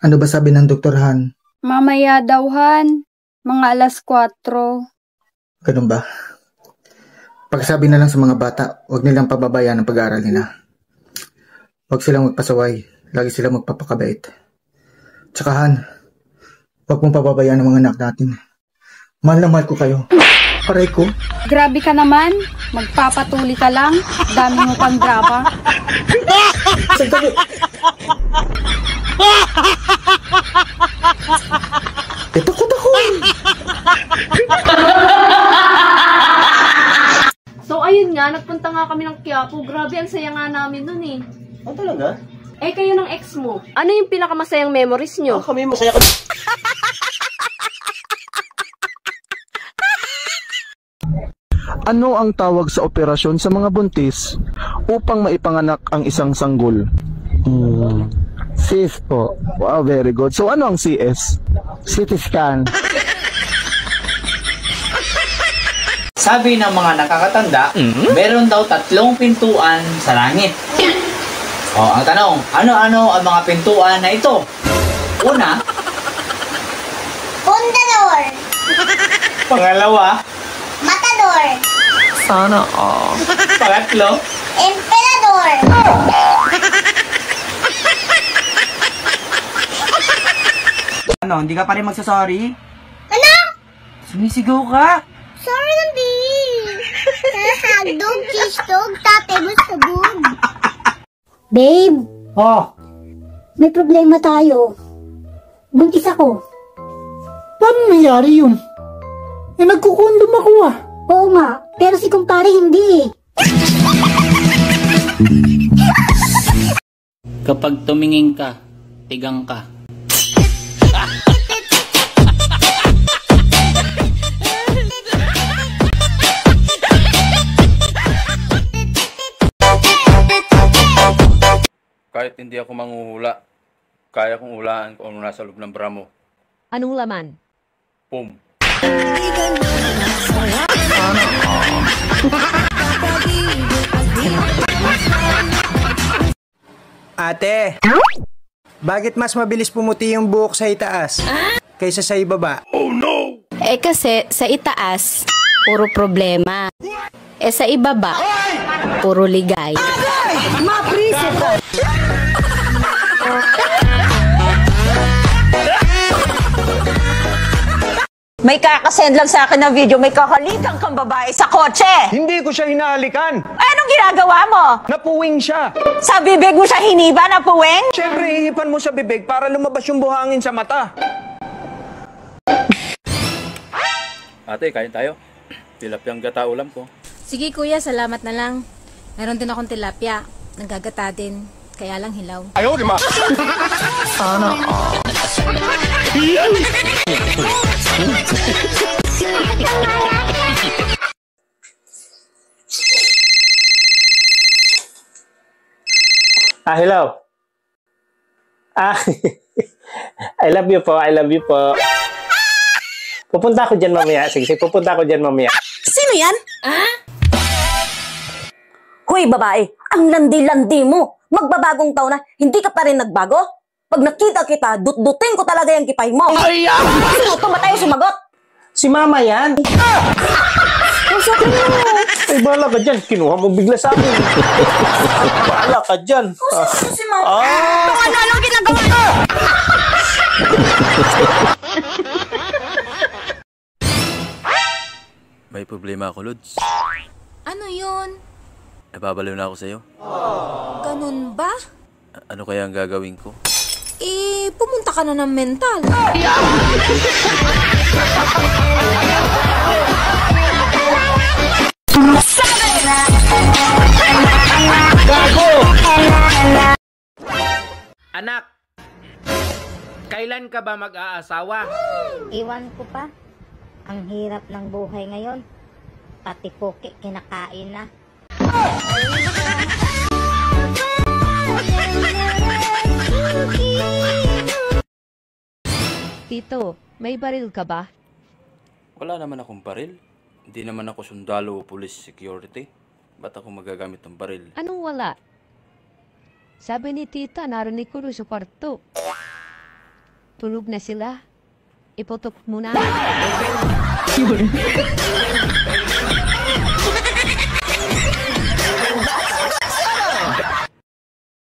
Ano ba sabi ng Dr. Han? Mamaya daw, Han. Mga alas 4. Ganun ba? Pagsabi na lang sa mga bata, huwag nilang pababayaan ang pag-aaral nila. Huwag silang magpasaway. Lagi silang magpapakabait. Tsaka Han, huwag mong pababayaan ang mga anak natin. Mahal na mahal ko kayo. Aray ko. Grabe ka naman. Magpapatuli ka lang. Dami mo pang drama. Sandali. Takot ako. So ayun nga, nagpunta nga kami ng Quiapo. Grabe, ang saya nga namin nun eh. Oh, talaga? Eh, kayo ng ex mo. Ano yung pinakamasayang memories nyo? Oh, kami masaya kami. Ano ang tawag sa operasyon sa mga buntis upang maipanganak ang isang sanggol? CS po. Wow, very good. So ano ang CS? CT scan. Sabi ng mga nakakatanda, meron daw 3 pintuan sa langit. Oh, ang tanong, ano-ano ang mga pintuan na ito? Una, Fundador. pangalawa, Matador. Sana pangatlo, Emperador. Ano, hindi ka pa rin magsasorry? Ano? Sumisigaw ka? Sorry lang, babe. Hagdog, cheesedog, tatay mo sabog. Babe, Oh, may problema tayo. Buntis ako. Paano nangyari yun? Eh, nagkukondom ako ah. Oo nga, pero si kumpare hindi eh. Kapag tumingin ka, tigang ka. Kahit hindi ako manghuhula, kaya kong hulaan kung ano nasa loob ng bra mo. Anong laman? Pum. ate. Bakit mas mabilis pumuti yung buhok sa itaas kaysa sa ibaba? Eh kasi sa itaas, puro problema. Eh sa ibaba, puro ligay. May kakasend lang sa akin na video, may kakalikan kang babae sa kotse. Hindi ko siya hinahalikan. Ay, anong ginagawa mo? Napuwing siya. Sa bibig mo siya hiniba na puweng? Siyempre, hihipan mo sa bibig para lumabas yung buhangin sa mata. Ate, kain tayo. Tilapyang gata ulam ko. Sige kuya, salamat na lang. Meron din akong tilapia. Nagagata din. Kaya lang hilaw. Ayaw, di ma. Hello. I love you po, I love you po. Pupunta ako dyan mamaya. Sige, pupunta ako dyan mamaya. Sino yan? Hoy babae, ang landi-landi mo. Magbabagong taon na, hindi ka pa rin nagbago? Pag nakita kita, dut-dutin ko talaga yung kipay mo. Sino tumatay sumagot? Si mama yan. Kausapin mo. Ay, bahala ka dyan. Kinuha mo bigla sa akin. Bahala ka dyan. Kausapin mo si mama. Kung ano-anong ginagawa mo. May problema ako, Lods. Ano yun? Nababaliw na ako sa'yo. Ganun ba? Ano kaya ang gagawin ko? Eh, pumunta ka na ng mental. Gago! Anak, kailan ka ba mag-aasawa? Iwan ko pa. Ang hirap ng buhay ngayon. Pati poke kinakain na. Tito, may baril ka ba? Wala naman akong baril. Hindi naman ako sundalo o police security. Ba't ako magagamit ng baril? Anong wala? Sabi ni tita, narinig ko doon sa kwarto. Tulog na sila. Iputok muna.